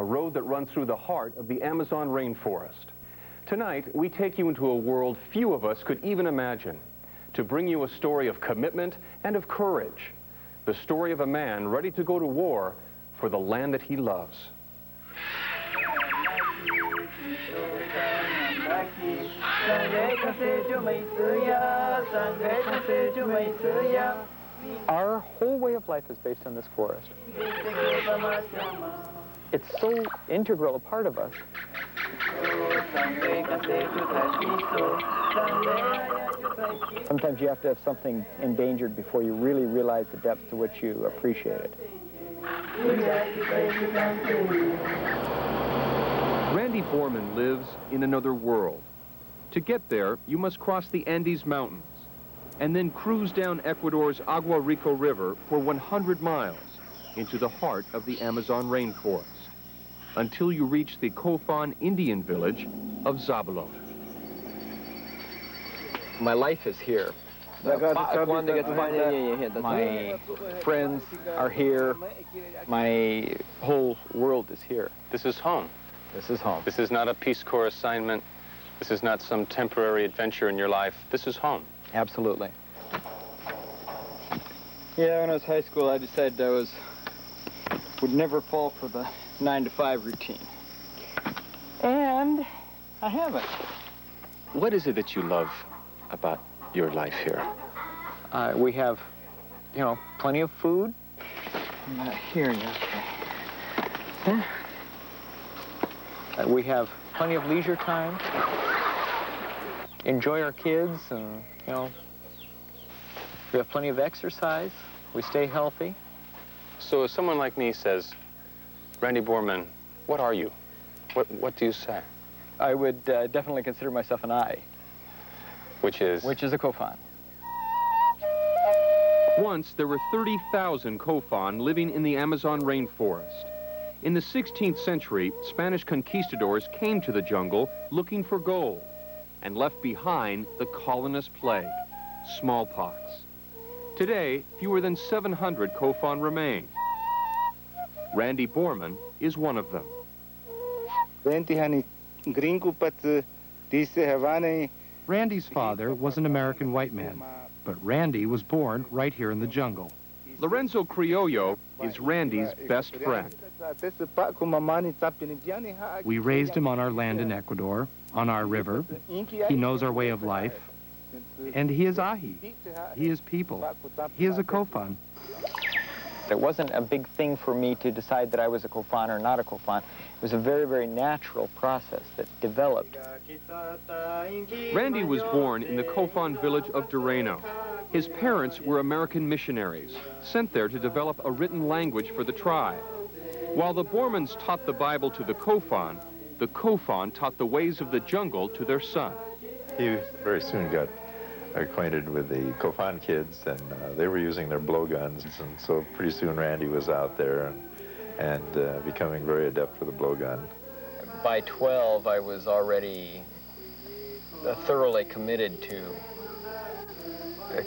a road that runs through the heart of the Amazon rainforest. Tonight, we take you into a world few of us could even imagine, to bring you a story of commitment and of courage, the story of a man ready to go to war for the land that he loves. Our whole way of life is based on this forest. It's so integral a part of us. Sometimes you have to have something endangered before you really realize the depth to which you appreciate it. Randy Borman lives in another world. To get there, you must cross the Andes Mountains and then cruise down Ecuador's Agua Rico River for 100 miles into the heart of the Amazon rainforest until you reach the Cofan Indian village of Zabalo. My life is here. My friends are here. My whole world is here. This is home. This is home. This is not a Peace Corps assignment. This is not some temporary adventure in your life. This is home. Absolutely. Yeah, when I was high school, I decided I would never fall for the 9-to-5 routine. And I haven't. What is it that you love about your life here? We have, plenty of food. I'm not hearing you, okay. We have plenty of leisure time. Enjoy our kids, and, we have plenty of exercise. We stay healthy. So if someone like me says, Randy Borman, what are you? What do you say? I would definitely consider myself an I. Which is? Which is a Cofan. Once, there were 30,000 Cofan living in the Amazon rainforest. In the 16th century, Spanish conquistadors came to the jungle looking for gold and left behind the colonist plague, smallpox. Today, fewer than 700 Cofan remain. Randy Borman is one of them. Randy's father was an American white man, but Randy was born right here in the jungle. Lorenzo Criollo is Randy's best friend. We raised him on our land in Ecuador, on our river. He knows our way of life. And he is Ahi. He is people. He is a Cofan. It wasn't a big thing for me to decide that I was a Cofan or not a Cofan. It was a very, very natural process that developed. Randy was born in the Cofan village of Dureno. His parents were American missionaries, sent there to develop a written language for the tribe. While the Bormans taught the Bible to the Cofan taught the ways of the jungle to their son. He very soon got acquainted with the Cofan kids, and they were using their blowguns, and so pretty soon Randy was out there and becoming very adept with the blowgun. By 12, I was already thoroughly committed to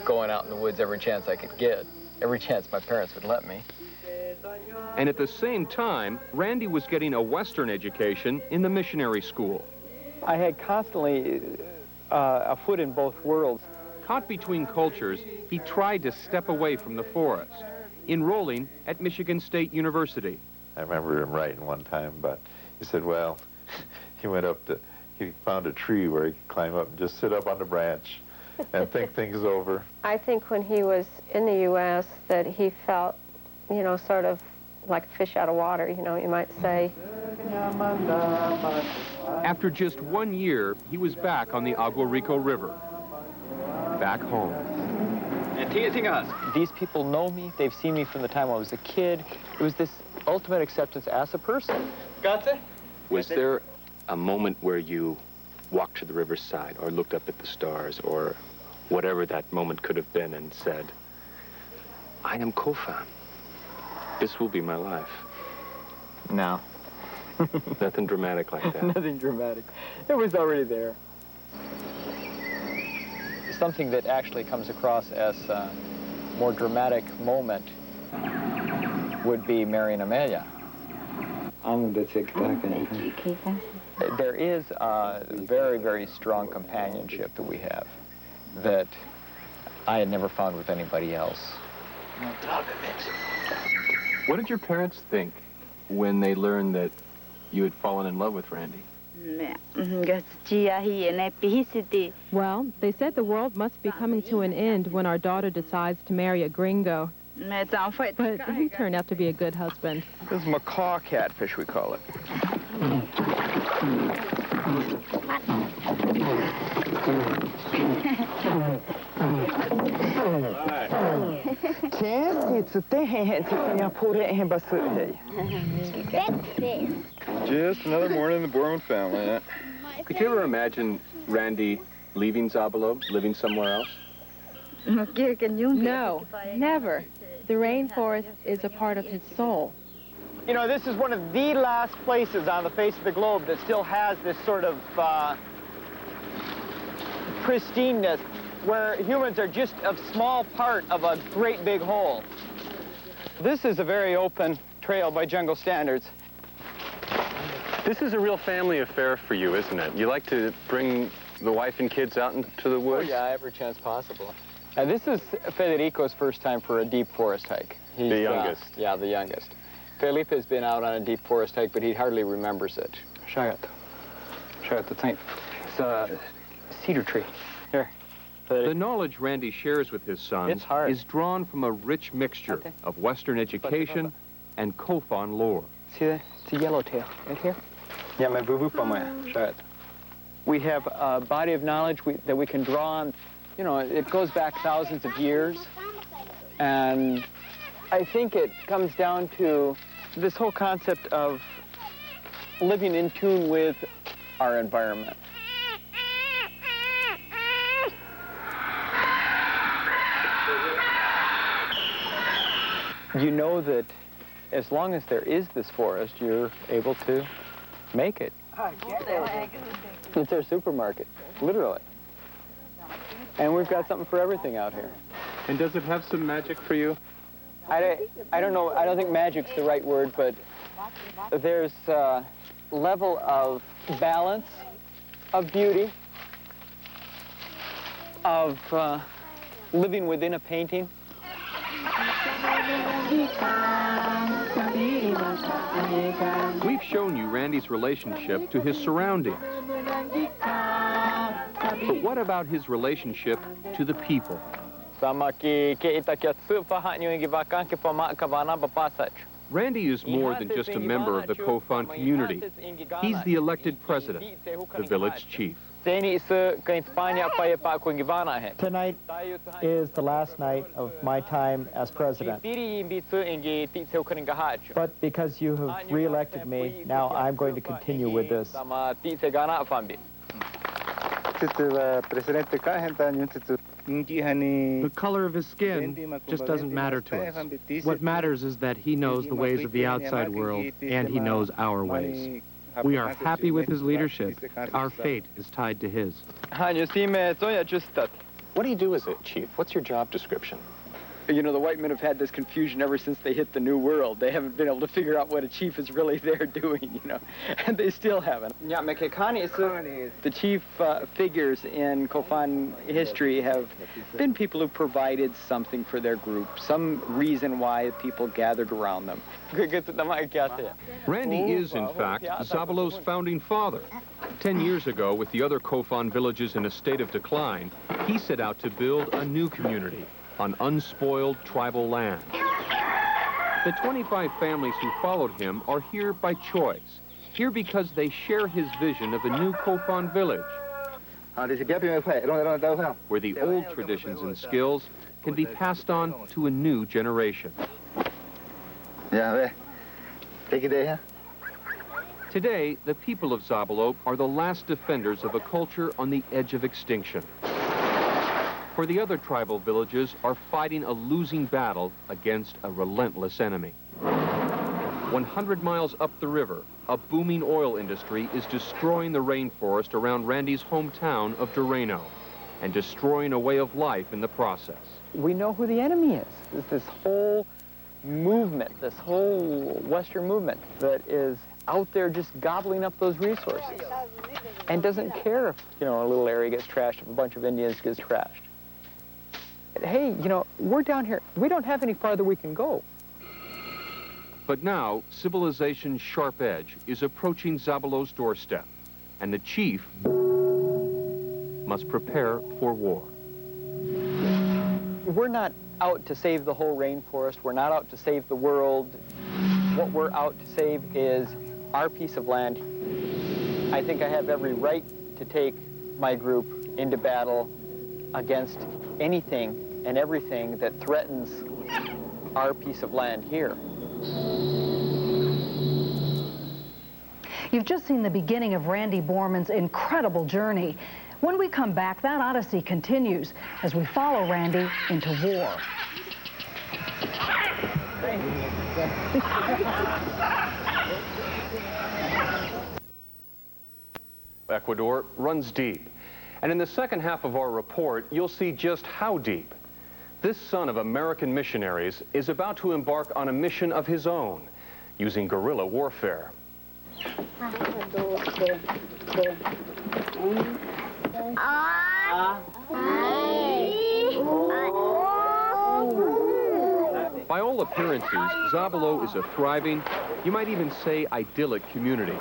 going out in the woods every chance I could get, every chance my parents would let me. And at the same time, Randy was getting a Western education in the missionary school. I had constantly a foot in both worlds. Caught between cultures, he tried to step away from the forest, enrolling at Michigan State University. I remember him writing one time, but he said, well, he found a tree where he could climb up and just sit up on the branch and think things over. I think when he was in the U.S. that he felt, sort of like a fish out of water, you might say. After just 1 year, he was back on the Agua Rico River, back home. These people know me. They've seen me from the time I was a kid. It was this ultimate acceptance as a person. Was there a moment where you walked to the riverside or looked up at the stars or whatever that moment could have been and said, I am Cofan. This will be my life? No. Nothing dramatic like that? Nothing dramatic. It was already there. Something that actually comes across as a more dramatic moment would be marrying Amelia. On There is a very, very strong companionship that we have that I had never found with anybody else. What did your parents think when they learned that you had fallen in love with Randy? Well, they said the world must be coming to an end when our daughter decides to marry a gringo. But he turned out to be a good husband. This is macaw catfish, we call it. Just another morning in the Borman family, huh? Could you ever imagine Randy leaving Zabalo, living somewhere else? No, never. The rainforest is a part of his soul. You know, this is one of the last places on the face of the globe that still has this sort of pristineness, where humans are just a small part of a great big whole. This is a very open trail by jungle standards. This is a real family affair for you, isn't it? You like to bring the wife and kids out into the woods? Oh, yeah, every chance possible. And this is Federico's first time for a deep forest hike. He's, the youngest. Yeah, the youngest. Felipe has been out on a deep forest hike, but he hardly remembers it. Show it the thing. It's a cedar tree. Here. The knowledge Randy shares with his sons is drawn from a rich mixture of Western education and Cofan lore. See that? It's a yellowtail right here. Yeah, my boo-boo pamoya. Show it. We have a body of knowledge that we can draw on. You know, it goes back thousands of years, and I think it comes down to this whole concept of living in tune with our environment. You know that as long as there is this forest, you're able to make it. It's our supermarket, literally. And we've got something for everything out here. And does it have some magic for you? I don't know. I don't think magic's the right word, but there's a level of balance, of beauty, of living within a painting. We've shown you Randy's relationship to his surroundings. But what about his relationship to the people? Randy is more than just a member of the Cofan community. He's the elected president, the village chief. Tonight is the last night of my time as president. But because you have re-elected me, now I'm going to continue with this. The color of his skin just doesn't matter to us. What matters is that he knows the ways of the outside world, and he knows our ways. We are happy with his leadership. Our fate is tied to his. What do you do as a chief? What's your job description? You know, the white men have had this confusion ever since they hit the New World. They haven't been able to figure out what a chief is really there doing, you know, and they still haven't. The chief figures in Cofan history have been people who provided something for their group, some reason why people gathered around them. Randy is, in fact, Zabalo's founding father. 10 years ago, with the other Cofan villages in a state of decline, he set out to build a new community on unspoiled tribal land. The 25 families who followed him are here by choice, here because they share his vision of a new Cofan village, where the old traditions and skills can be passed on to a new generation. Today, the people of Zabalo are the last defenders of a culture on the edge of extinction. For the other tribal villages are fighting a losing battle against a relentless enemy. 100 miles up the river, a booming oil industry is destroying the rainforest around Randy's hometown of Doreno and destroying a way of life in the process. We know who the enemy is. There's this whole movement, this whole Western movement that is out there just gobbling up those resources and doesn't care if, you know, a little area gets trashed, if a bunch of Indians gets trashed. Hey, you know, we're down here. We don't have any farther we can go. But now, civilization's sharp edge is approaching Zabalow's doorstep, and the chief must prepare for war. We're not out to save the whole rainforest. We're not out to save the world. What we're out to save is our piece of land. I think I have every right to take my group into battle against anything and everything that threatens our piece of land here. You've just seen the beginning of Randy Borman's incredible journey. When we come back, that odyssey continues as we follow Randy into war. Ecuador runs deep. And in the second half of our report, you'll see just how deep. This son of American missionaries is about to embark on a mission of his own, using guerrilla warfare. By all appearances, Zabalo is a thriving, you might even say idyllic community.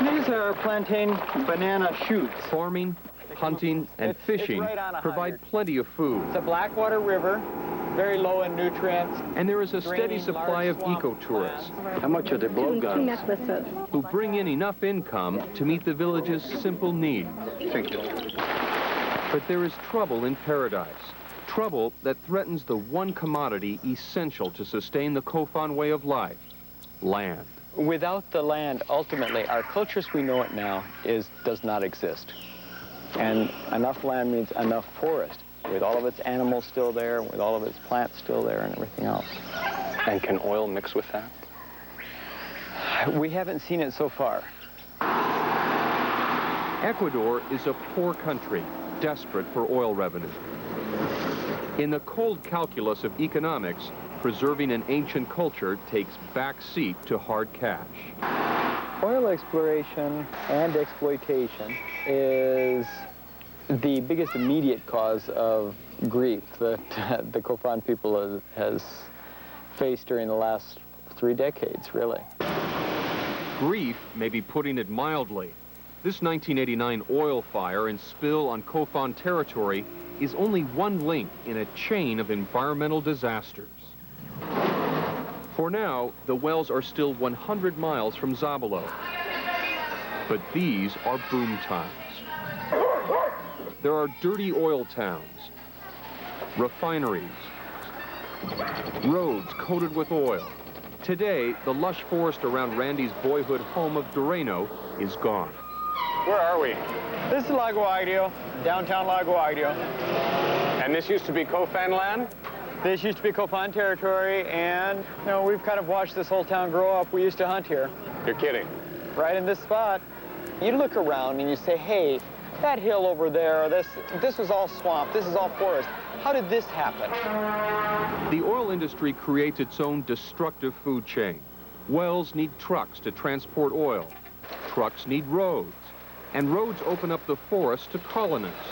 These are plantain banana shoots. Farming, hunting, and fishing right provide plenty of food. It's a Blackwater River, very low in nutrients. And there is a steady supply of eco-tourists. How much are the blowguns? Who bring in enough income to meet the village's simple needs. But there is trouble in paradise. Trouble that threatens the one commodity essential to sustain the Cofan way of life: land. Without the land, ultimately, our culture as we know it now does not exist. And enough land means enough forest, with all of its animals still there, with all of its plants still there, and everything else. And can oil mix with that? We haven't seen it so far. Ecuador is a poor country, desperate for oil revenue. In the cold calculus of economics, preserving an ancient culture takes back seat to hard cash. Oil exploration and exploitation is the biggest immediate cause of grief that the Cofan people has faced during the last 3 decades, really. Grief may be putting it mildly. This 1989 oil fire and spill on Cofan territory is only one link in a chain of environmental disasters. For now, the wells are still 100 miles from Zabalo. But these are boom times. There are dirty oil towns, refineries, roads coated with oil. Today, the lush forest around Randy's boyhood home of Doreno is gone. Where are we? This is Lago Agrio, downtown Lago Agrio. And this used to be Cofan land? This used to be Cofan territory, and, you know, we've kind of watched this whole town grow up. We used to hunt here. You're kidding. Right in this spot. You look around and you say, hey, that hill over there, this was all swamp, this is all forest. How did this happen? The oil industry creates its own destructive food chain. Wells need trucks to transport oil. Trucks need roads. And roads open up the forest to colonists,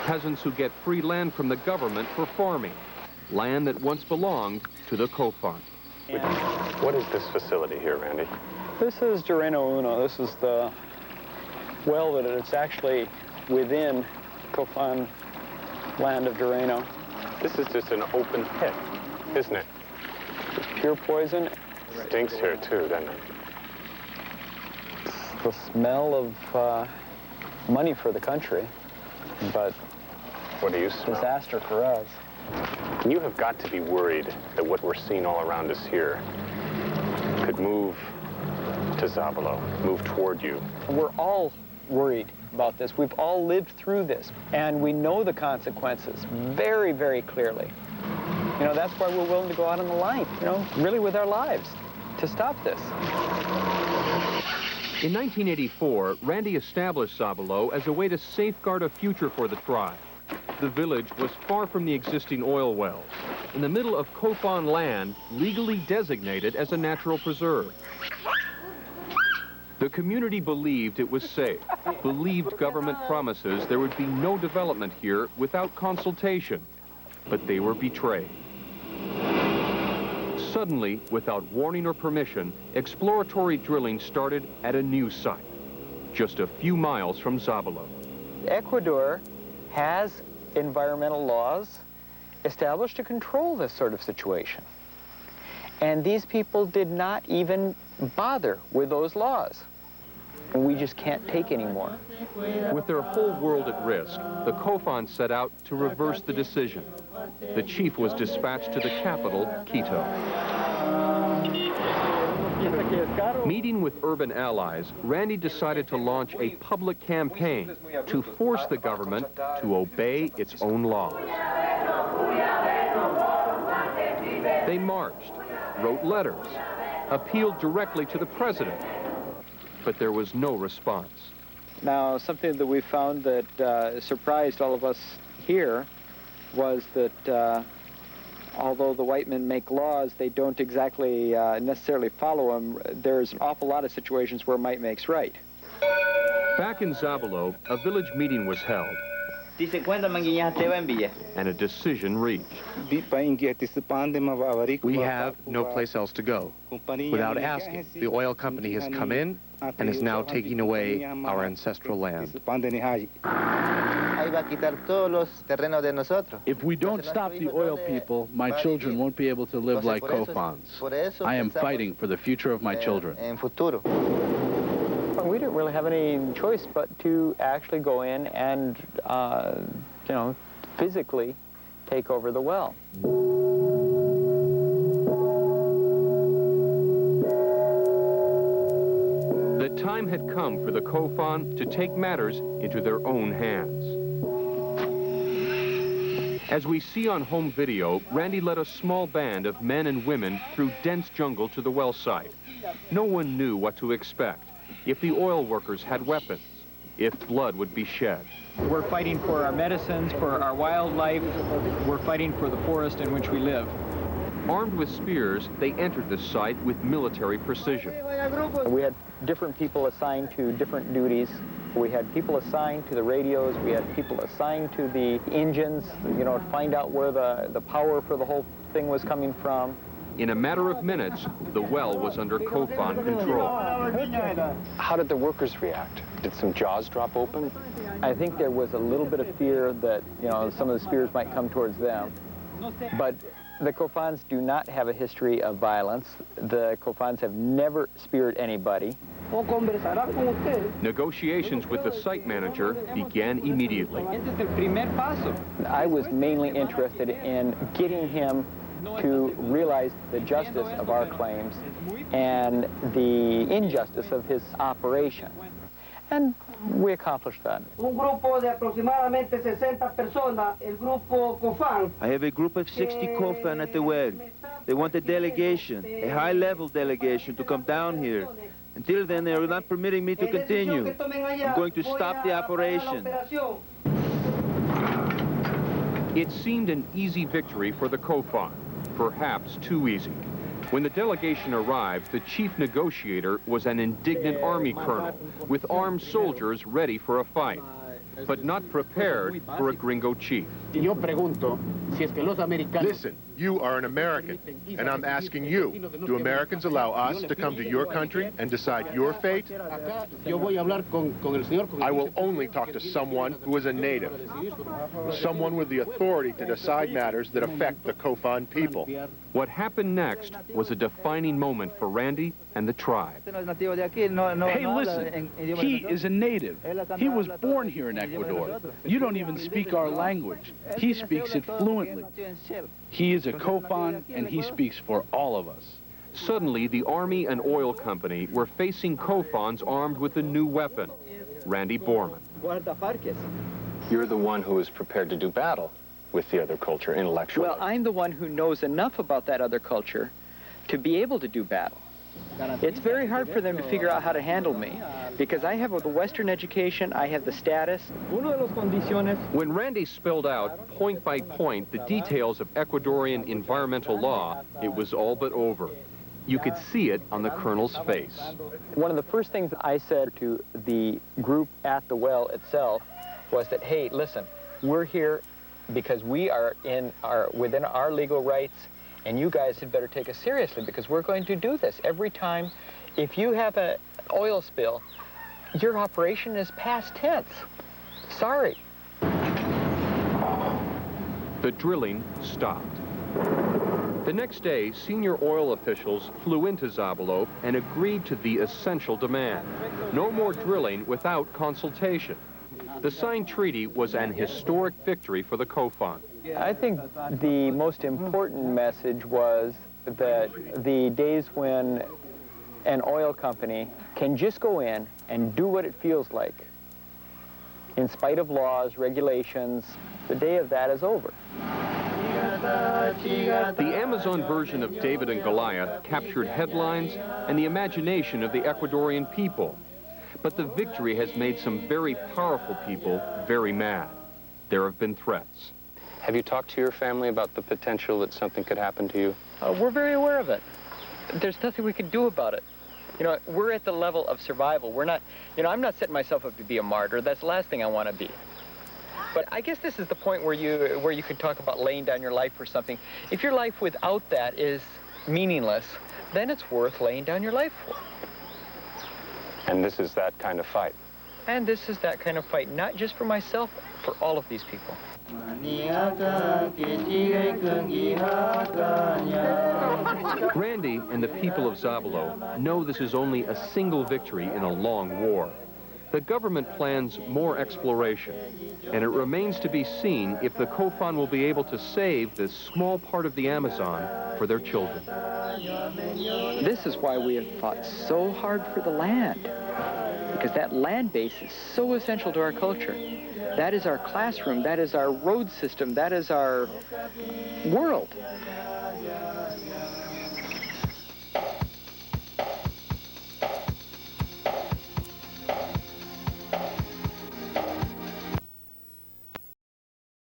peasants who get free land from the government for farming, land that once belonged to the Cofan. What is this facility here, Randy? This is Doreno Uno. This is the well that it's actually within Cofan land of Doreno. This is just an open pit, isn't it? It's pure poison. Stinks here too, doesn't it? It's the smell of money for the country, but what do you smell? Disaster for us. You have got to be worried that what we're seeing all around us here could move to Zabalo, move toward you. We're all worried about this. We've all lived through this, and we know the consequences very, very clearly. You know, that's why we're willing to go out on the line, you know, really with our lives to stop this. In 1984, Randy established Zabalo as a way to safeguard a future for the tribe. The village was far from the existing oil wells. in the middle of Cofan land, legally designated as a natural preserve. The community believed it was safe, believed government promises there would be no development here without consultation, but they were betrayed. Suddenly, without warning or permission, exploratory drilling started at a new site, just a few miles from Zabalo. Ecuador has environmental laws established to control this sort of situation. And these people did not even bother with those laws. And we just can't take any more. With their whole world at risk, the Cofans set out to reverse the decision. The chief was dispatched to the capital, Quito. Meeting with urban allies, Randy decided to launch a public campaign to force the government to obey its own laws. They marched, wrote letters, appealed directly to the president, but there was no response. Now, something that we found that surprised all of us here was that although the white men make laws, they don't exactly necessarily follow them. There's an awful lot of situations where might makes right. Back in Zabalo, a village meeting was held, and a decision reached. We have no place else to go. Without asking, the oil company has come in and is now taking away our ancestral land. If we don't stop the oil people, my children won't be able to live like Cofans. I am fighting for the future of my children. We didn't really have any choice but to actually go in and, you know, physically take over the well. The time had come for the Cofan to take matters into their own hands. As we see on home video, Randy led a small band of men and women through dense jungle to the well site. No one knew what to expect, if the oil workers had weapons, if blood would be shed. We're fighting for our medicines, for our wildlife. We're fighting for the forest in which we live. Armed with spears, they entered the site with military precision. We had different people assigned to different duties. We had people assigned to the radios. We had people assigned to the engines, you know, to find out where the power for the whole thing was coming from. In a matter of minutes, the well was under Cofan control. How did the workers react? Did some jaws drop open? I think there was a little bit of fear that, you know, some of the spears might come towards them. But the Cofans do not have a history of violence. The Cofans have never speared anybody. Negotiations with the site manager began immediately. I was mainly interested in getting him to realize the justice of our claims and the injustice of his operation. And we accomplished that. I have a group of 60 Cofan at the well. They want a delegation, a high-level delegation, to come down here. Until then, they are not permitting me to continue. I'm going to stop the operation. It seemed an easy victory for the Cofan, perhaps too easy. When the delegation arrived, the chief negotiator was an indignant army colonel with armed soldiers ready for a fight, but not prepared for a gringo chief. Listen, you are an American, and I'm asking you, do Americans allow us to come to your country and decide your fate? I will only talk to someone who is a native, someone with the authority to decide matters that affect the Cofan people. What happened next was a defining moment for Randy and the tribe. Hey, listen, he is a native. He was born here in Ecuador. You don't even speak our language. He speaks it fluently. He is a Cofan, and he speaks for all of us. Suddenly, the army and oil company were facing Cofans armed with a new weapon, Randy Borman. You're the one who is prepared to do battle with the other culture intellectually. Well, I'm the one who knows enough about that other culture to be able to do battle. It's very hard for them to figure out how to handle me because I have the Western education, I have the status. When Randy spelled out, point by point, the details of Ecuadorian environmental law, it was all but over. You could see it on the colonel's face. One of the first things I said to the group at the well itself was that, hey, listen, we're here because we are within our legal rights, and you guys had better take us seriously because we're going to do this. Every time, if you have an oil spill, your operation is past tense. Sorry. The drilling stopped. The next day, senior oil officials flew into Zabalo and agreed to the essential demand. No more drilling without consultation. The signed treaty was an historic victory for the Cofan. I think the most important message was that the days when an oil company can just go in and do what it feels like, in spite of laws, regulations, the day of that is over. The Amazon version of David and Goliath captured headlines and the imagination of the Ecuadorian people. But the victory has made some very powerful people very mad. There have been threats. Have you talked to your family about the potential that something could happen to you? We're very aware of it. There's nothing we can do about it. You know, we're at the level of survival. We're not, you know, I'm not setting myself up to be a martyr. That's the last thing I want to be. But I guess this is the point where you can talk about laying down your life for something. If your life without that is meaningless, then it's worth laying down your life for. And this is that kind of fight. And this is that kind of fight, not just for myself, for all of these people. Randy and the people of Zabalo know this is only a single victory in a long war. The government plans more exploration, and it remains to be seen if the Cofan will be able to save this small part of the Amazon for their children. This is why we have fought so hard for the land, because that land base is so essential to our culture. That is our classroom, that is our road system, that is our world.